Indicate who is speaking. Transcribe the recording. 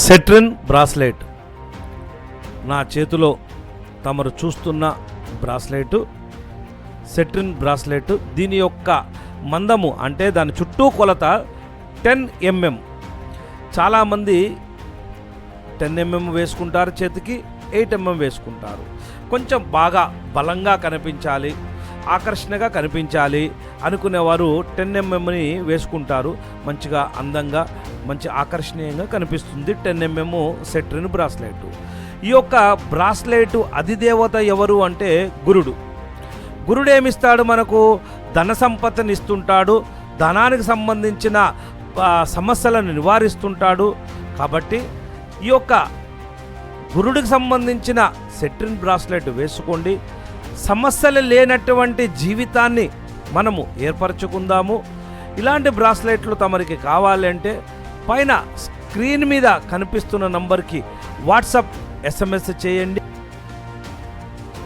Speaker 1: సెట్రిన్ bracelet నా చేతిలో తమరు చూస్తున్న బ్రాస్లెట్ సెట్రిన్ బ్రాస్లెట్. దీని యొక్క మందము అంటే దాని చుట్టూ కొలత 10 mm. చాలామంది 10 mm వేసుకుంటారు, చేతికి 8 mm వేసుకుంటారు. కొంచెం బాగా బలంగా కనిపించాలి, ఆకర్షణగా కనిపించాలి అనుకునేవారు 10 mmని వేసుకుంటారు. మంచిగా అందంగా మంచి ఆకర్షణీయంగా కనిపిస్తుంది 10 mm సెట్రిన్ బ్రాస్లెట్. ఈ యొక్క బ్రాస్లెట్ అధిదేవత ఎవరు అంటే గురుడు. గురుడు ఏమిస్తాడు మనకు? ధన సంపత్తిని ఇస్తుంటాడు, ధనానికి సంబంధించిన సమస్యలను నివారిస్తుంటాడు. కాబట్టి ఈ యొక్క గురుడికి సంబంధించిన సెట్రిన్ బ్రాస్లెట్ వేసుకోండి. సమస్యలు లేనటువంటి జీవితాన్ని మనము ఏర్పరచుకుందాము. ఇలాంటి బ్రాస్లెట్లు తమరికి కావాలంటే పైన స్క్రీన్ మీద కనిపిస్తున్న నంబర్కి వాట్సాప్ SMS చేయండి.